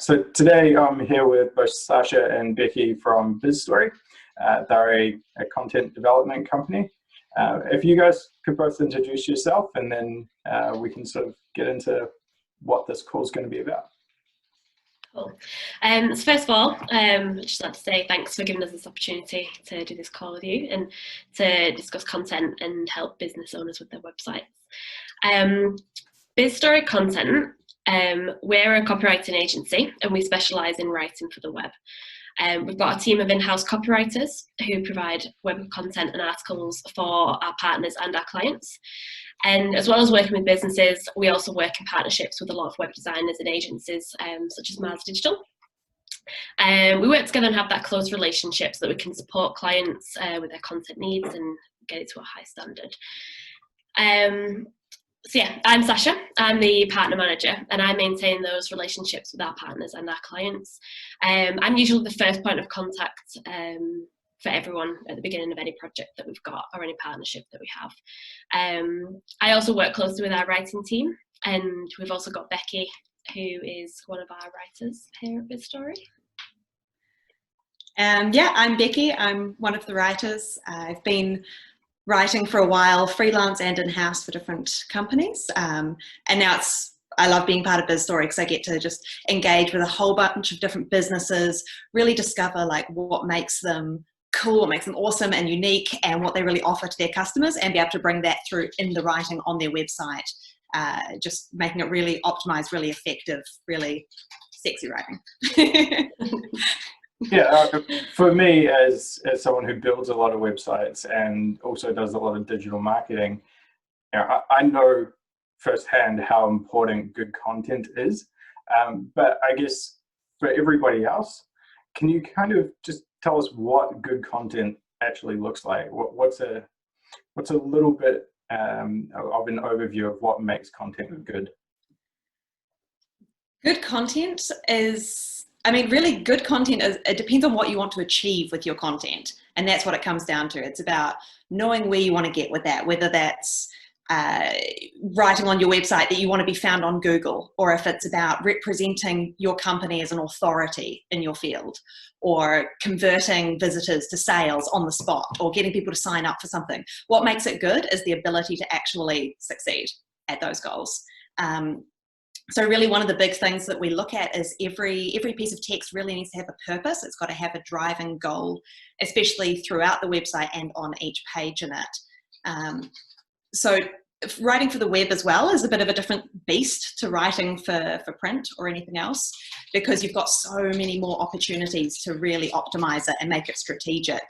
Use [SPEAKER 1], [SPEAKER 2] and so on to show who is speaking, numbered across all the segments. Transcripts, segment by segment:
[SPEAKER 1] So today I'm here with both Sasha and Becky from BizStory. They're a content development company. If you guys could both introduce yourself, and then we can sort of get into what this call is going to be about.
[SPEAKER 2] Cool. So first of all, I'd just like to say thanks for giving us this opportunity to do this call with you and to discuss content and help business owners with their websites. BizStory Content, we're a copywriting agency and we specialise in writing for the web. We've got a team of in-house copywriters who provide web content and articles for our partners and our clients. And as well as working with businesses, we also work in partnerships with a lot of web designers and agencies such as Mars Digital. We work together and have that close relationship so that we can support clients with their content needs and get it to a high standard. So yeah, I'm Sasha, I'm the partner manager and I maintain those relationships with our partners and our clients. I'm usually the first point of contact for everyone at the beginning of any project that we've got or any partnership that we have. I also work closely with our writing team, and we've also got Becky, who is one of our writers here at BizStory.
[SPEAKER 3] Yeah, I'm Becky, I'm one of the writers. I've been writing for a while, freelance and in-house for different companies. And now I love being part of BizStory because I get to just engage with a whole bunch of different businesses, really discover like what makes them cool, what makes them awesome and unique, and what they really offer to their customers, and be able to bring that through in the writing on their website, just making it really optimized, really effective, really sexy writing.
[SPEAKER 1] Yeah, for me as someone who builds a lot of websites and also does a lot of digital marketing, I know firsthand how important good content is. But I guess for everybody else, can you kind of just tell us what good content actually looks like? What's a little bit of an overview of what makes content good?
[SPEAKER 3] Good content is, really good content is, it depends on what you want to achieve with your content. And that's what it comes down to. It's about knowing where you want to get with that, whether that's writing on your website that you want to be found on Google, or if it's about representing your company as an authority in your field, or converting visitors to sales on the spot, or getting people to sign up for something. What makes it good is the ability to actually succeed at those goals. So really one of the big things that we look at is every piece of text really needs to have a purpose. It's got to have a driving goal, especially throughout the website and on each page in it. So writing for the web as well is a bit of a different beast to writing for print or anything else, because you've got so many more opportunities to really optimize it and make it strategic.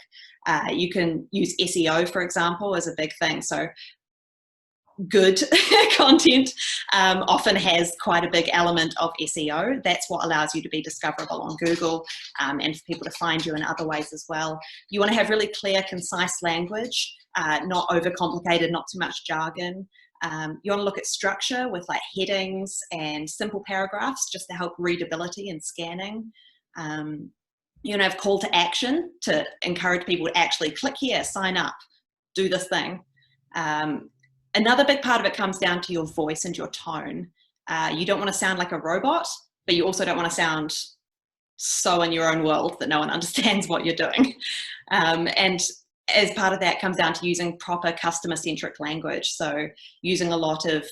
[SPEAKER 3] You can use SEO, for example, as a big thing. So good content often has quite a big element of SEO. That's what allows you to be discoverable on Google and for people to find you in other ways as well. You want to have really clear, concise language, not overcomplicated, not too much jargon. You want to look at structure with like headings and simple paragraphs just to help readability and scanning. You want to have call to action to encourage people to actually click here, sign up, do this thing. Another big part of it comes down to your voice and your tone. You don't want to sound like a robot, but you also don't want to sound so in your own world that no one understands what you're doing. And as part of that comes down to using proper customer-centric language. So using a lot of,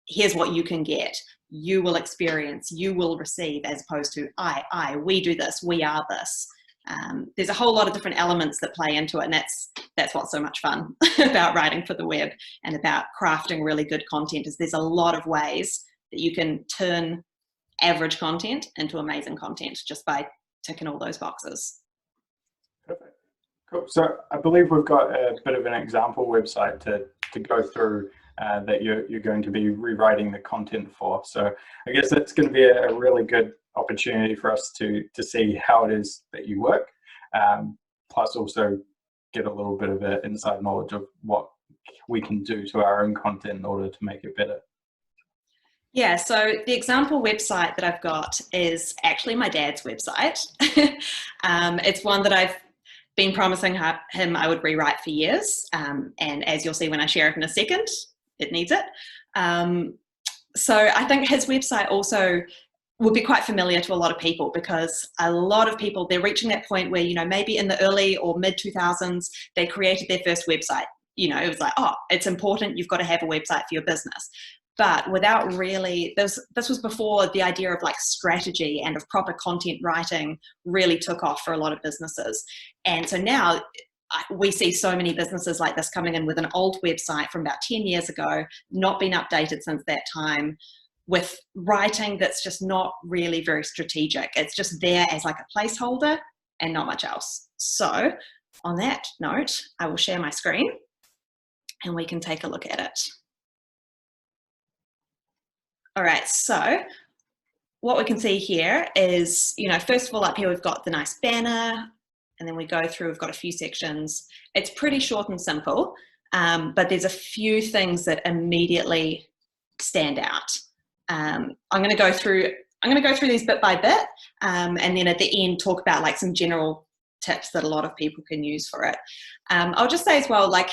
[SPEAKER 3] here's what you can get, you will experience, you will receive, as opposed to I, we do this, we are this. There's a whole lot of different elements that play into it, and that's what's so much fun about writing for the web and about crafting really good content, is there's a lot of ways that you can turn average content into amazing content just by ticking all those boxes.
[SPEAKER 1] Perfect. Cool. So I believe we've got a bit of an example website to go through that you're going to be rewriting the content for. So I guess that's going to be a really good opportunity for us to see how it is that you work, plus also get a little bit of an inside knowledge of what we can do to our own content in order to make it better.
[SPEAKER 3] Yeah, so the example website that I've got is actually my dad's website. It's one that I've been promising him I would rewrite for years, and as you'll see when I share it in a second, it needs it. So I think his website also would be quite familiar to a lot of people, because a lot of people, they're reaching that point where, you know, maybe in the early or mid 2000s, they created their first website. You know, it was like, oh, it's important, you've got to have a website for your business. But without really, this was before the idea of like strategy and of proper content writing really took off for a lot of businesses. And so now we see so many businesses like this coming in with an old website from about 10 years ago, not been updated since that time, with writing that's just not really very strategic. It's just there as like a placeholder and not much else. So on that note, I will share my screen and we can take a look at it. All right, so what we can see here is, you know, first of all, up here we've got the nice banner, and then we go through, we've got a few sections. It's pretty short and simple, but there's a few things that immediately stand out. I'm going to go through these bit by bit, and then at the end talk about like some general tips that a lot of people can use for it. I'll just say as well, like,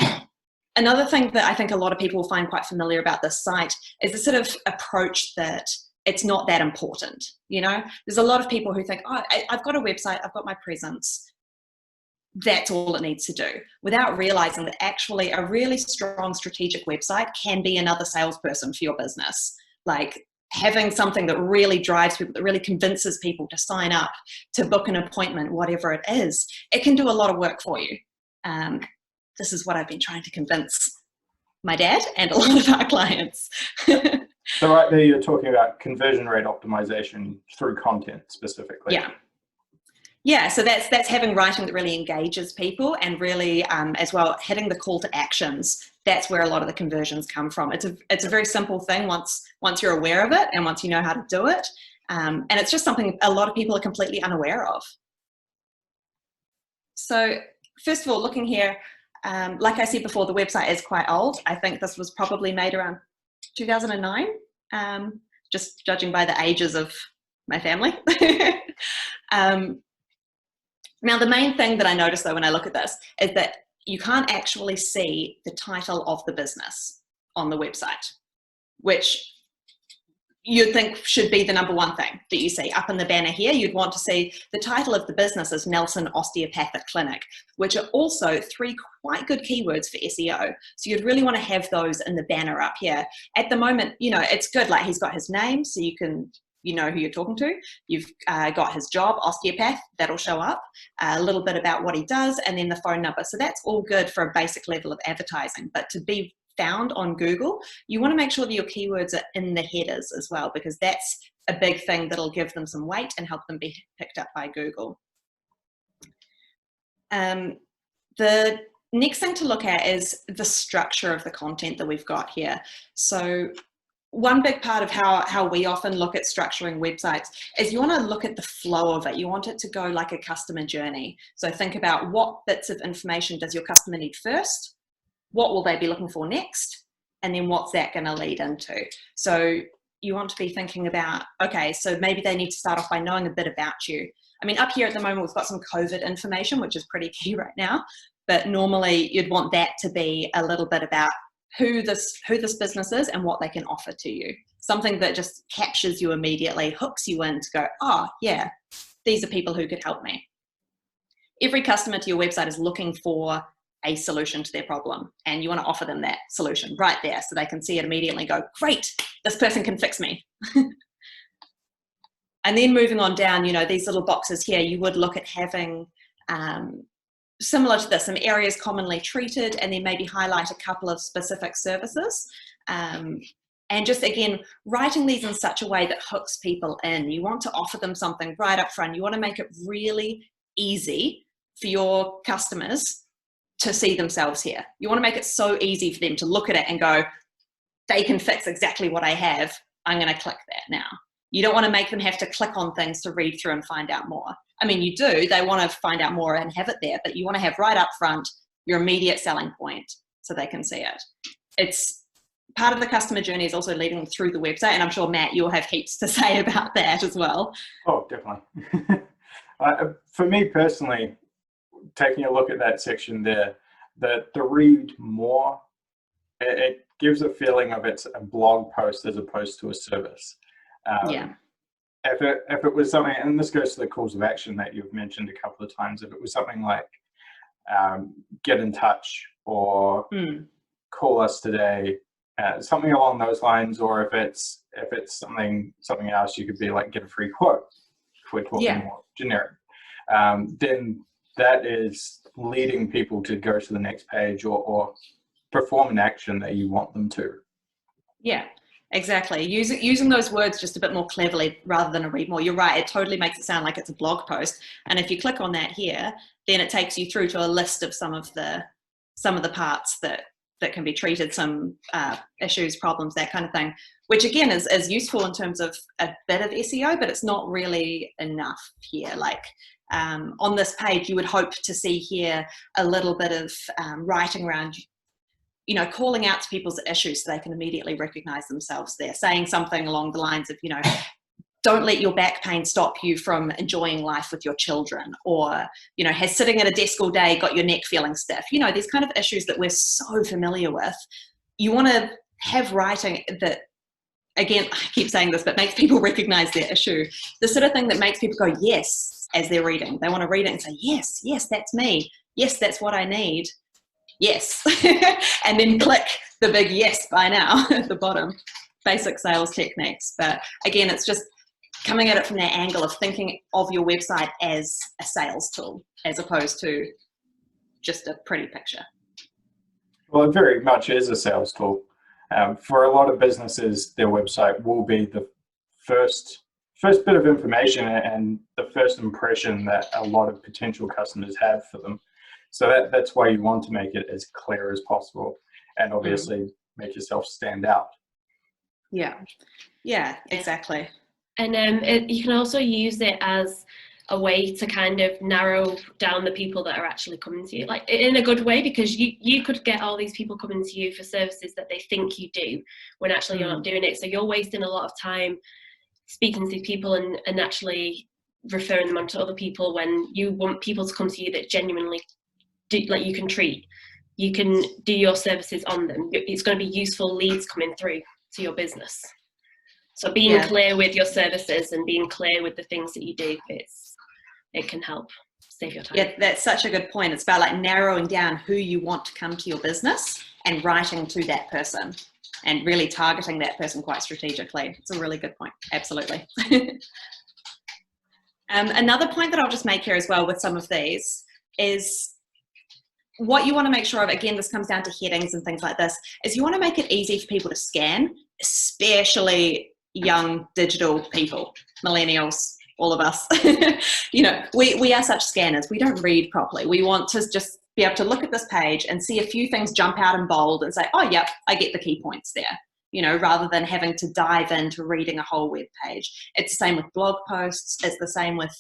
[SPEAKER 3] another thing that I think a lot of people find quite familiar about this site is the sort of approach that it's not that important. You know, there's a lot of people who think, oh, I've got a website, I've got my presence, that's all it needs to do, without realizing that actually a really strong strategic website can be another salesperson for your business. Like, having something that really drives people, that really convinces people to sign up, to book an appointment, whatever it is, it can do a lot of work for you. This is what I've been trying to convince my dad and a lot of our clients.
[SPEAKER 1] So right there, you're talking about conversion rate optimization through content specifically.
[SPEAKER 3] Yeah. Yeah, so that's having writing that really engages people, and really as well hitting the call to actions. That's where a lot of the conversions come from. It's a very simple thing once you're aware of it and once you know how to do it, and it's just something a lot of people are completely unaware of. So first of all, looking here, like I said before, the website is quite old. I think this was probably made around 2009, just judging by the ages of my family. Now, the main thing that I noticed though when I look at this is that you can't actually see the title of the business on the website, which you'd think should be the number one thing that you see. Up in the banner here, you'd want to see the title of the business is Nelson Osteopathic Clinic, which are also 3 quite good keywords for SEO. So you'd really want to have those in the banner up here. At the moment, you know, it's good, like he's got his name, so you know who you're talking to. You've got his job, osteopath, that'll show up, a little bit about what he does, and then the phone number. So that's all good for a basic level of advertising. But to be found on Google, you want to make sure that your keywords are in the headers as well, because that's a big thing that'll give them some weight and help them be picked up by Google. The next thing to look at is the structure of the content that we've got here. So one big part of how we often look at structuring websites is you want to look at the flow of it. You want it to go like a customer journey. So think about what bits of information does your customer need first, what will they be looking for next, and then what's that going to lead into. So you want to be thinking about, okay, so maybe they need to start off by knowing a bit about you. I mean, up here at the moment, we've got some COVID information, which is pretty key right now, but normally you'd want that to be a little bit about who this business is and what they can offer to you. Something that just captures you immediately, hooks you in to go, oh yeah, these are people who could help me. Every customer to your website is looking for a solution to their problem, and you want to offer them that solution right there so they can see it immediately and go, great, this person can fix me. And then moving on down, you know, these little boxes here, you would look at having similar to this, some areas commonly treated, and then maybe highlight a couple of specific services. And just, again, writing these in such a way that hooks people in. You want to offer them something right up front. You want to make it really easy for your customers to see themselves here. You want to make it so easy for them to look at it and go, they can fix exactly what I have. I'm going to click that now. You don't want to make them have to click on things to read through and find out more. I mean, you do, they want to find out more and have it there, but you want to have right up front your immediate selling point so they can see it. It's part of the customer journey is also leading them through the website, and I'm sure, Matt, you'll have heaps to say about that as well.
[SPEAKER 1] Oh, definitely. For me personally, taking a look at that section there, the read more, it gives a feeling of it's a blog post as opposed to a service.
[SPEAKER 3] Yeah.
[SPEAKER 1] if it was something, and this goes to the calls of action that you've mentioned a couple of times, if it was something like get in touch or call us today, something along those lines, or if it's something else, you could be like get a free quote if we're talking more generic. Then that is leading people to go to the next page or perform an action that you want them to.
[SPEAKER 3] Yeah, exactly. Using those words just a bit more cleverly rather than a read more. You're right. It totally makes it sound like it's a blog post. And if you click on that here, then it takes you through to a list of some of the parts that can be treated, some issues, problems, that kind of thing, which again is useful in terms of a bit of SEO, but it's not really enough here. Like on this page, you would hope to see here a little bit of writing around, calling out to people's issues so they can immediately recognize themselves there, saying something along the lines of, don't let your back pain stop you from enjoying life with your children, or, has sitting at a desk all day got your neck feeling stiff? These kind of issues that we're so familiar with. You want to have writing that, again, I keep saying this, but makes people recognize their issue. The sort of thing that makes people go, yes, as they're reading. They want to read it and say, yes, that's me. Yes, that's what I need. Yes. And then click the big yes by now at the bottom. Basic sales techniques. But again, it's just coming at it from that angle of thinking of your website as a sales tool as opposed to just a pretty picture.
[SPEAKER 1] Well, it very much is a sales tool. For a lot of businesses, their website will be the first bit of information and the first impression that a lot of potential customers have for them. So that's why you want to make it as clear as possible, and obviously make yourself stand out.
[SPEAKER 3] Yeah, exactly.
[SPEAKER 2] And you can also use it as a way to kind of narrow down the people that are actually coming to you, like in a good way, because you could get all these people coming to you for services that they think you do when actually you're not doing it. So you're wasting a lot of time speaking to people and actually referring them on to other people when you want people to come to you that genuinely do, like you can do your services on them. It's going to be useful leads coming through to your business. So being clear with your services and being clear with the things that you do, it can help save your time.
[SPEAKER 3] Yeah, that's such a good point. It's about like narrowing down who you want to come to your business and writing to that person and really targeting that person quite strategically. It's a really good point. Absolutely. Another point that I'll just make here as well with some of these is what you want to make sure of, again, this comes down to headings and things like this, is you want to make it easy for people to scan, especially young digital people, millennials, all of us. We are such scanners. We don't read properly. We want to just be able to look at this page and see a few things jump out in bold and say, oh, yep, I get the key points there, rather than having to dive into reading a whole web page. It's the same with blog posts. It's the same with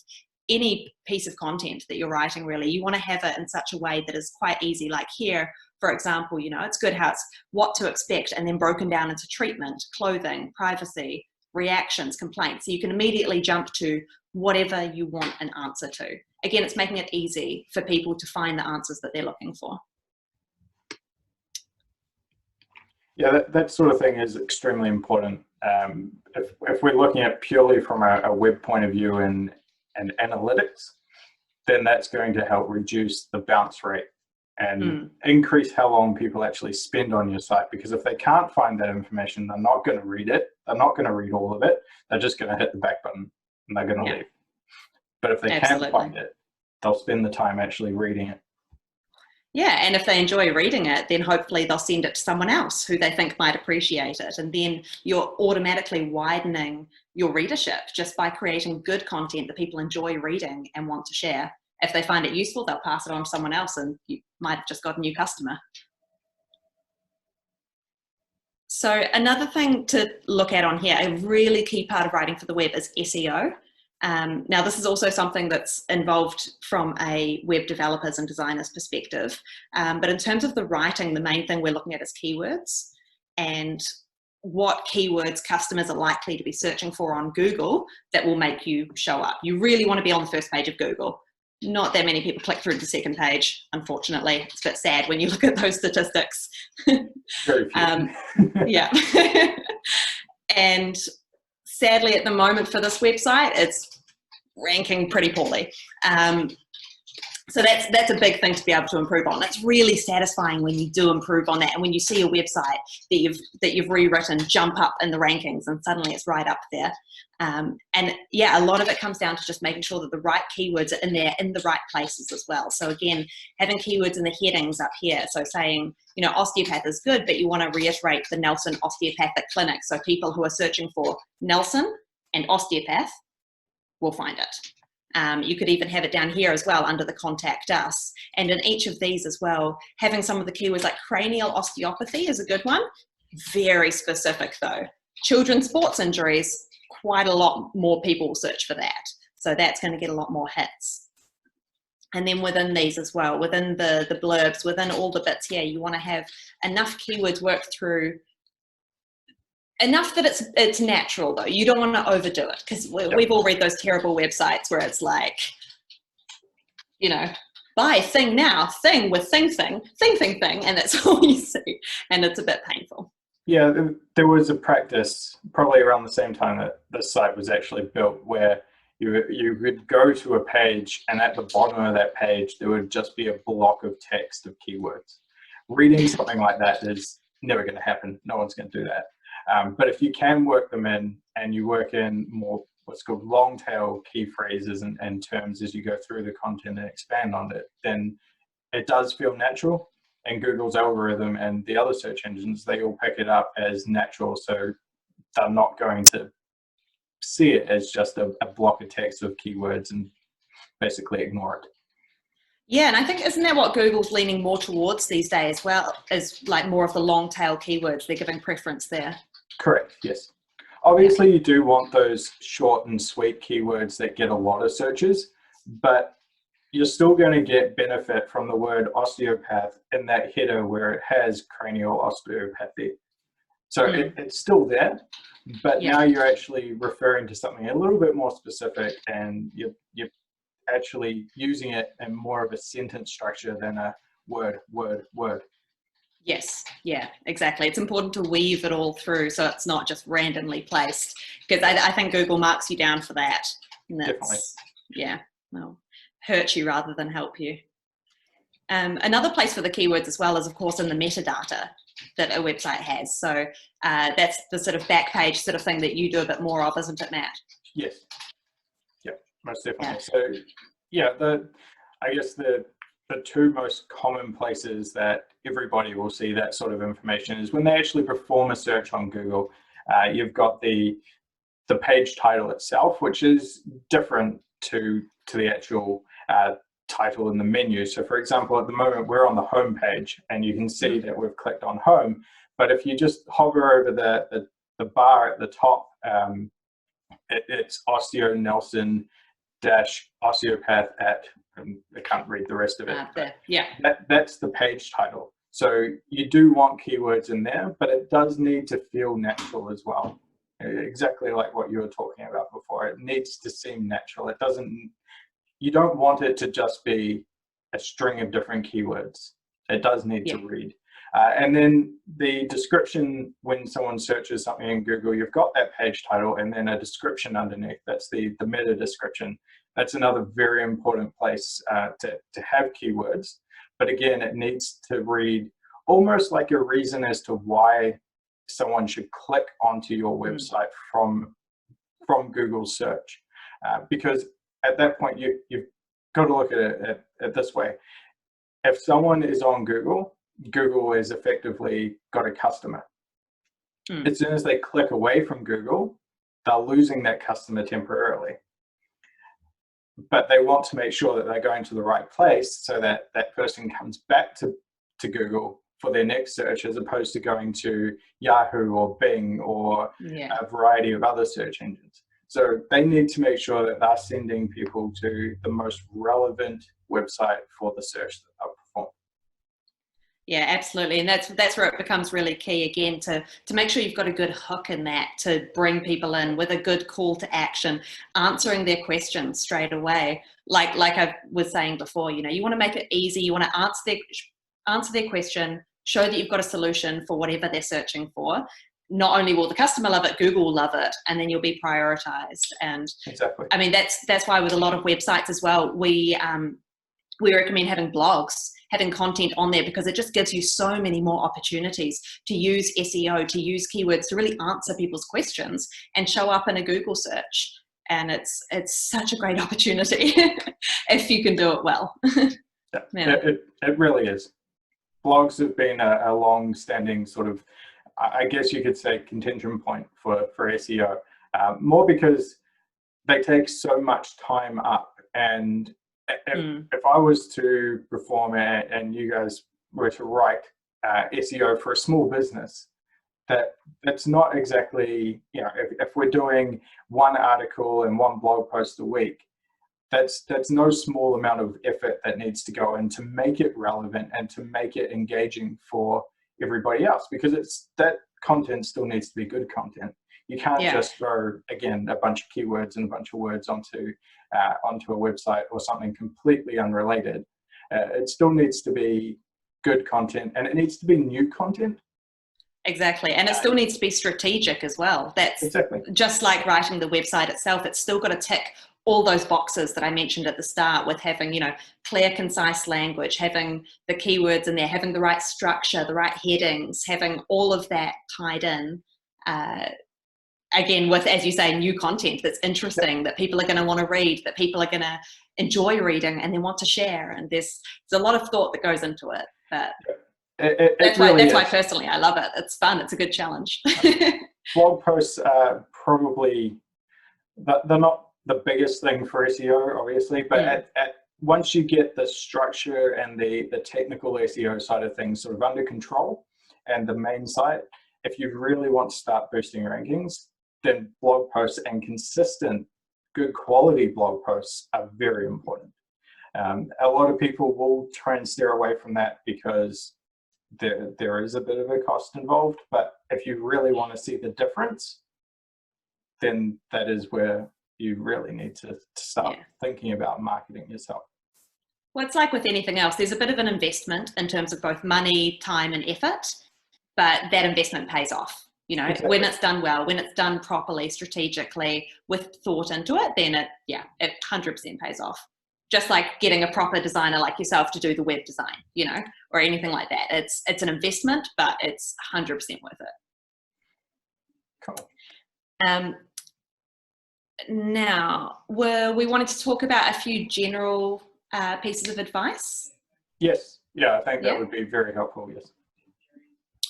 [SPEAKER 3] any piece of content that you're writing, really. You want to have it in such a way that is quite easy. Like here, for example, it's good how it's what to expect and then broken down into treatment, clothing, privacy, reactions, complaints. So you can immediately jump to whatever you want an answer to. Again, it's making it easy for people to find the answers that they're looking for.
[SPEAKER 1] Yeah, that sort of thing is extremely important. If we're looking at purely from a web point of view and analytics, then that's going to help reduce the bounce rate and increase how long people actually spend on your site. Because if they can't find that information, they're not going to read it. They're not going to read all of it. They're just going to hit the back button and they're going to leave. But if they can find it, they'll spend the time actually reading it.
[SPEAKER 3] Yeah, and if they enjoy reading it, then hopefully they'll send it to someone else who they think might appreciate it. And then you're automatically widening your readership just by creating good content that people enjoy reading and want to share. If they find it useful, they'll pass it on to someone else and you might have just got a new customer. So another thing to look at on here, a really key part of writing for the web is SEO. Now, this is also something that's involved from a web developers and designers perspective. But in terms of the writing, the main thing we're looking at is keywords and what keywords customers are likely to be searching for on Google that will make you show up. You really want to be on the first page of Google. Not that many people click through to the second page, unfortunately. It's a bit sad when you look at those statistics.
[SPEAKER 1] Very few.
[SPEAKER 3] Yeah. And sadly at the moment for this website, it's ranking pretty poorly. So that's a big thing to be able to improve on. It's really satisfying when you do improve on that, and when you see a website that you've rewritten jump up in the rankings, and suddenly it's right up there. And yeah, a lot of it comes down to just making sure that the right keywords are in there in the right places as well. So again, having keywords in the headings up here. So saying, you know, osteopath is good, but you want to reiterate the Nelson Osteopathic Clinic. So people who are searching for Nelson and osteopath will find it. You could even have it down here as well under the contact us. And in each of these as well, having some of the keywords like cranial osteopathy is a good one. Very specific though. Children's sports injuries, quite a lot more people will search for that. So that's going to get a lot more hits. And then within these as well, within the blurbs, within all the bits here, you want to have enough keywords worked through, enough that it's natural though. You don't want to overdo it, because we've all read those terrible websites where it's like, you know, buy thing now, thing with thing, and that's all you see, and it's a bit painful.
[SPEAKER 1] Yeah, there was a practice probably around the same time that the site was actually built, where you would go to a page, and at the bottom of that page there would just be a block of text of keywords. Reading something like that is never going to happen. No one's going to do that. But if you can work them in, and you work in more what's called long tail key phrases and terms as you go through the content and expand on it, then it does feel natural. And Google's algorithm and the other search engines, they all pick it up as natural. So they're not going to see it as just a block of text of keywords and basically ignore it.
[SPEAKER 3] Yeah, and I think, isn't that what Google's leaning more towards these days? Well, is like more of the long tail keywords. They're giving preference there.
[SPEAKER 1] Correct, yes. Obviously, you do want those short and sweet keywords that get a lot of searches, but you're still going to get benefit from the word osteopath in that header where it has cranial osteopathy. So it's still there, but now you're actually referring to something a little bit more specific, and you're actually using it in more of a sentence structure than a word.
[SPEAKER 3] Yes, yeah, exactly. It's important to weave it all through so it's not just randomly placed, because I think Google marks you down for that. And that's,
[SPEAKER 1] definitely.
[SPEAKER 3] Yeah, well, hurt you rather than help you. Another place for the keywords as well is, of course, in the metadata that a website has. So that's the sort of back page sort of thing that you do a bit more of, isn't it, Matt?
[SPEAKER 1] Yes. Yeah, most definitely. Yeah. So yeah, I guess the two most common places that everybody will see that sort of information is when they actually perform a search on Google. You've got the page title itself, which is different to the actual title in the menu. So for example, at the moment we're on the home page, and you can see that we've clicked on home, but if you just hover over the bar at the top, it's Osteo Nelson osteopath at, I can't read the rest of it.
[SPEAKER 3] Yeah,
[SPEAKER 1] that's the page title. So you do want keywords in there, but it does need to feel natural as well. Exactly like what you were talking about before. It needs to seem natural. It doesn't. You don't want it to just be a string of different keywords. It does need to read. And then the description, when someone searches something in Google, you've got that page title and then a description underneath. That's the meta description. That's another very important place to have keywords. But again, it needs to read almost like a reason as to why someone should click onto your website from Google search. Because at that point, you've got to look at it this way. If someone is on Google, Google has effectively got a customer. As soon as they click away from Google, they're losing that customer temporarily. But they want to make sure that they're going to the right place so that that person comes back to Google for their next search, as opposed to going to Yahoo or Bing or a variety of other search engines. So they need to make sure that they're sending people to the most relevant website for the search that they'll perform.
[SPEAKER 3] Yeah, absolutely. And that's where it becomes really key again to make sure you've got a good hook in that to bring people in with a good call to action, answering their questions straight away. Like I was saying before, you want to make it easy. You want to answer their question, show that you've got a solution for whatever they're searching for. not only will the customer love it, Google will love it, and then you'll be prioritized. And
[SPEAKER 1] Exactly.
[SPEAKER 3] I mean, that's why with a lot of websites as well, we recommend having blogs, having content on there, because it just gives you so many more opportunities to use SEO, to use keywords, to really answer people's questions and show up in a Google search. And it's such a great opportunity if you can do it well.
[SPEAKER 1] Yeah. It really is. Blogs have been a long-standing sort of, I guess you could say, contention point for SEO, more because they take so much time up. And if I was to perform and you guys were to write SEO for a small business, that's not exactly, if we're doing one article and one blog post a week, that's no small amount of effort that needs to go in to make it relevant and to make it engaging for everybody else, because that content still needs to be good content. You can't just throw, again, a bunch of keywords and a bunch of words onto a website or something completely unrelated. It still needs to be good content, and it needs to be new content.
[SPEAKER 3] Exactly. And it still needs to be strategic as well. That's exactly just like writing the website itself. It's still got to tick all those boxes that I mentioned at the start, with having, clear, concise language, having the keywords in there, having the right structure, the right headings, having all of that tied in. Again, with, as you say, new content that's interesting, that people are going to want to read, that people are going to enjoy reading and then want to share. And there's a lot of thought that goes into it. But that's why personally I love it. It's fun. It's a good challenge.
[SPEAKER 1] Blog posts are probably, they're not the biggest thing for SEO, obviously, but once you get the structure and the technical SEO side of things sort of under control, and the main site, if you really want to start boosting rankings, then blog posts and consistent, good quality blog posts are very important. A lot of people will try and steer away from that because there is a bit of a cost involved, but if you really want to see the difference, then that is where you really need to start thinking about marketing yourself.
[SPEAKER 3] Well, it's like with anything else. There's a bit of an investment in terms of both money, time, and effort, but that investment pays off. Exactly. When it's done well, when it's done properly, strategically, with thought into it, then it 100% pays off. Just like getting a proper designer like yourself to do the web design, or anything like that. It's an investment, but it's 100% worth it.
[SPEAKER 1] Cool.
[SPEAKER 3] Now, we wanted to talk about a few general pieces of advice.
[SPEAKER 1] Yes. Yeah, I think that would be very helpful. Yes.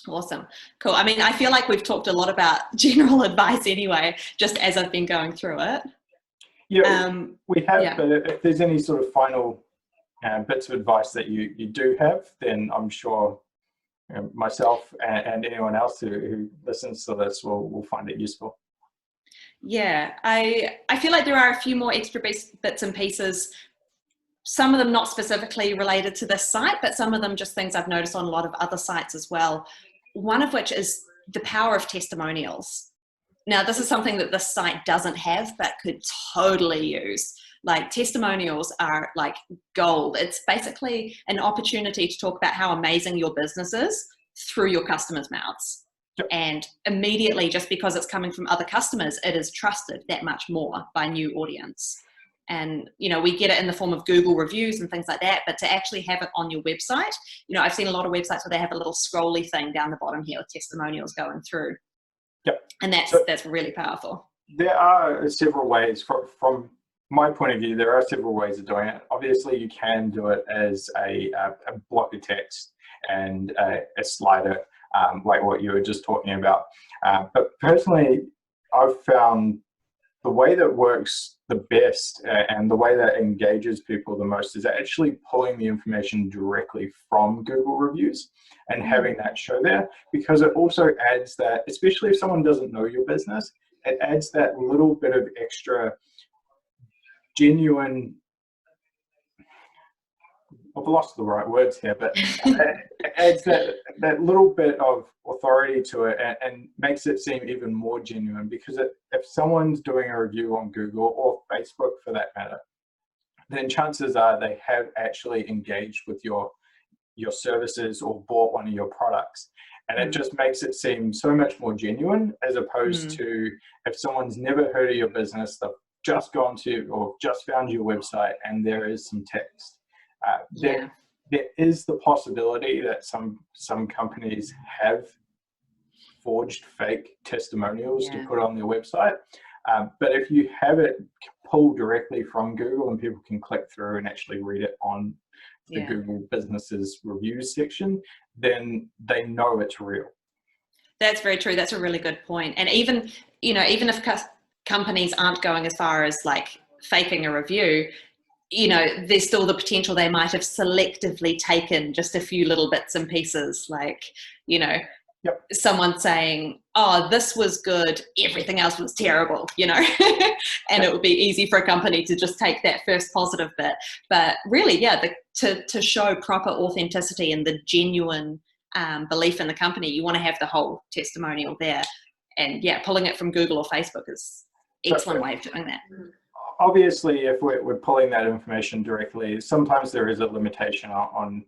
[SPEAKER 3] Awesome. Cool. I mean, I feel like we've talked a lot about general advice anyway, just as I've been going through it.
[SPEAKER 1] Yeah, we have, but if there's any sort of final bits of advice that you do have, then I'm sure myself and anyone else who listens to this will find it useful.
[SPEAKER 3] Yeah, I feel like there are a few more extra bits and pieces, some of them not specifically related to this site, but some of them just things I've noticed on a lot of other sites as well. One of which is the power of testimonials. Now, this is something that this site doesn't have, but could totally use. Like, testimonials are like gold. It's basically an opportunity to talk about how amazing your business is through your customers' mouths. Yep. And immediately, just because it's coming from other customers, it is trusted that much more by a new audience. And, we get it in the form of Google reviews and things like that, but to actually have it on your website, I've seen a lot of websites where they have a little scrolly thing down the bottom here with testimonials going through.
[SPEAKER 1] Yep.
[SPEAKER 3] And that's really powerful.
[SPEAKER 1] There are several ways, from my point of view, there are several ways of doing it. Obviously, you can do it as a block of text and a slider, like what you were just talking about. But personally, I've found the way that works the best and the way that engages people the most is actually pulling the information directly from Google reviews and having that show there, because it also adds that, especially if someone doesn't know your business, it adds that little bit of extra genuine, I've lost the right words here, but it adds that little bit of authority to it and makes it seem even more genuine, because if someone's doing a review on Google or Facebook for that matter, then chances are they have actually engaged with your services or bought one of your products. And it just makes it seem so much more genuine, as opposed to if someone's never heard of your business, they've just gone to or just found your website and there is some text. There is the possibility that some companies have forged fake testimonials to put on their website. But if you have it pulled directly from Google and people can click through and actually read it on the Google Businesses reviews section, then they know it's real. That's
[SPEAKER 3] very true. That's a really good point. And even, even if companies aren't going as far as like faking a review, there's still the potential they might have selectively taken just a few little bits and pieces, like, someone saying, oh, this was good, everything else was terrible, and it would be easy for a company to just take that first positive bit. But really, to show proper authenticity and the genuine belief in the company, you want to have the whole testimonial there. And pulling it from Google or Facebook is an excellent way of doing that.
[SPEAKER 1] Obviously, if we're pulling that information directly, sometimes there is a limitation on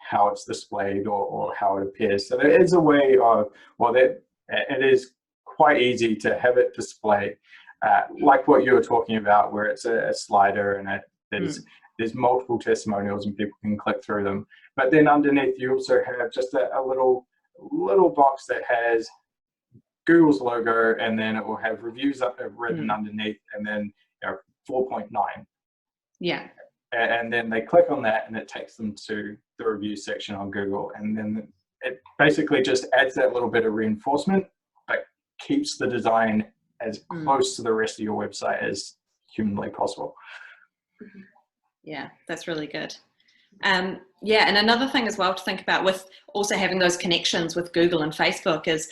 [SPEAKER 1] how it's displayed or how it appears. So there is a way of, it is quite easy to have it display like what you were talking about, where it's a slider and there's multiple testimonials and people can click through them. But then underneath you also have just a little box that has Google's logo, and then it will have reviews written underneath, and then 4.9.
[SPEAKER 3] Yeah.
[SPEAKER 1] And then they click on that and it takes them to the review section on Google. And then it basically just adds that little bit of reinforcement, but keeps the design as close to the rest of your website as humanly possible.
[SPEAKER 3] Yeah, that's really good. And another thing as well to think about with also having those connections with Google and Facebook is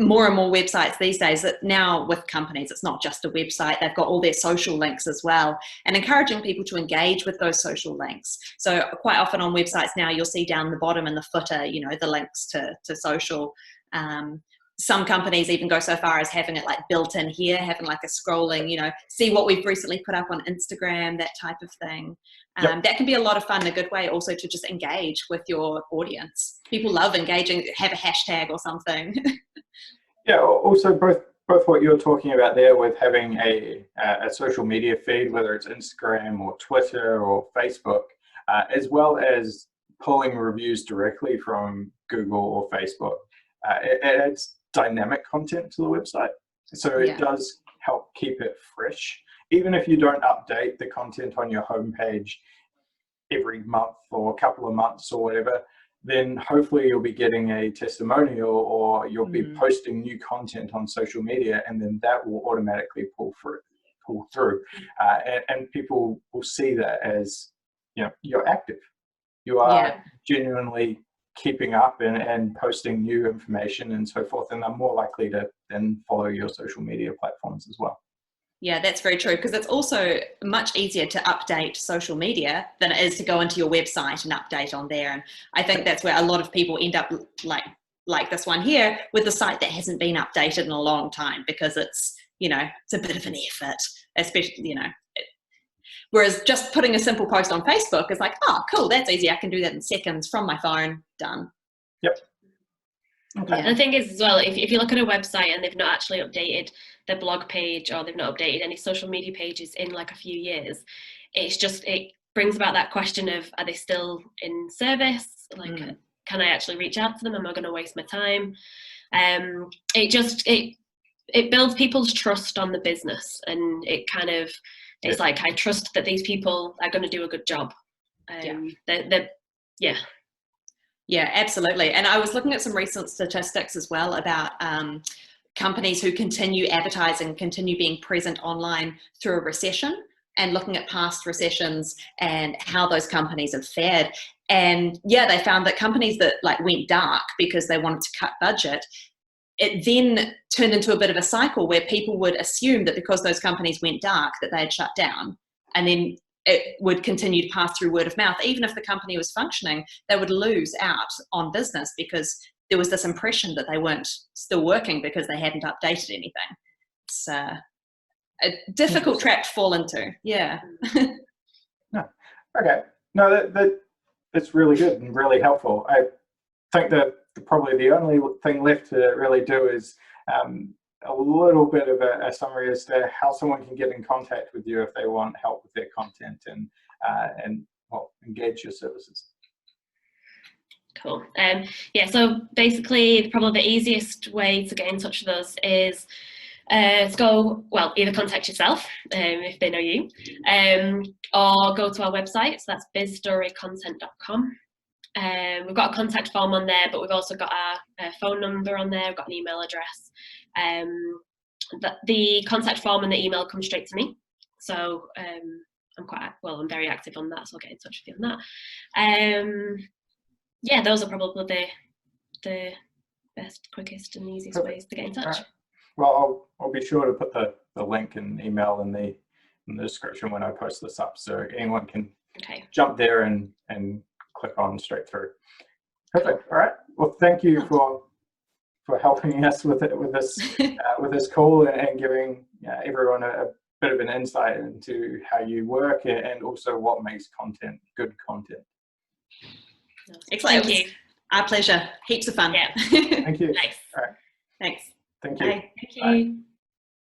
[SPEAKER 3] more and more websites these days that now with companies, it's not just a website, they've got all their social links as well, and encouraging people to engage with those social links. So quite often on websites now, you'll see down the bottom in the footer, the links to social. Some companies even go so far as having it like built in here, having like a scrolling, see what we've recently put up on Instagram, that type of thing. That can be a lot of fun, a good way also to just engage with your audience. People love engaging, have a hashtag or something.
[SPEAKER 1] Yeah, also both what you're talking about there with having a social media feed, whether it's Instagram or Twitter or Facebook, as well as pulling reviews directly from Google or Facebook. It adds dynamic content to the website. So it does help keep it fresh. Even if you don't update the content on your homepage every month or a couple of months or whatever, then hopefully you'll be getting a testimonial or you'll be posting new content on social media, and then that will automatically pull through. And people will see that as, you're active. You are genuinely keeping up and posting new information and so forth, and they're more likely to then follow your social media platforms as well.
[SPEAKER 3] Yeah, that's very true, because it's also much easier to update social media than it is to go into your website and update on there. And I think that's where a lot of people end up like this one here with the site that hasn't been updated in a long time, because it's, it's a bit of an effort, especially, whereas just putting a simple post on Facebook is like, oh, cool, that's easy. I can do that in seconds from my phone, done.
[SPEAKER 1] Yep.
[SPEAKER 2] Okay. And the thing is as well, if you look at a website and they've not actually updated their blog page, or they've not updated any social media pages in like a few years, it brings about that question of, are they still in service? Like, can I actually reach out to them? Am I going to waste my time? It builds people's trust on the business, and it's like, I trust that these people are going to do a good job.
[SPEAKER 3] Yeah, absolutely. And I was looking at some recent statistics as well about companies who continue advertising, continue being present online through a recession, and looking at past recessions and how those companies have fared. And they found that companies that went dark because they wanted to cut budget, it then turned into a bit of a cycle where people would assume that because those companies went dark that they had shut down, and then it would continue to pass through word of mouth. Even if the company was functioning, they would lose out on business because there was this impression that they weren't still working because they hadn't updated anything. It's a difficult trap to fall into. Yeah.
[SPEAKER 1] No. Okay. No, that's really good and really helpful. think that probably the only thing left to really do is a little bit of a summary as to how someone can get in contact with you if they want help with their content and well, engage your services.
[SPEAKER 2] Cool. Yeah, so basically probably the easiest way to get in touch with us is to go, well, either contact yourself if they know you, or go to our website, so that's bizstorycontent.com. We've got a contact form on there, but we've also got our phone number on there, we've got an email address. The contact form and the email come straight to me, so I'm very active on that, so I'll get in touch with you on that. Yeah, those are probably the best, quickest and easiest ways to get in touch.
[SPEAKER 1] Right. Well, I'll be sure to put the link and email in the description when I post this up, so anyone can jump there and click on straight through. Perfect. All right. Well, thank you for helping us with this call and giving everyone a bit of an insight into how you work and also what makes good content.
[SPEAKER 3] Excellent.
[SPEAKER 2] Thank you.
[SPEAKER 3] Our pleasure. Heaps of fun.
[SPEAKER 2] Yeah.
[SPEAKER 1] Thank you.
[SPEAKER 2] Thanks.
[SPEAKER 1] All right.
[SPEAKER 3] Thanks.
[SPEAKER 1] Thank you.
[SPEAKER 3] Bye.
[SPEAKER 2] Thank you.
[SPEAKER 1] Bye.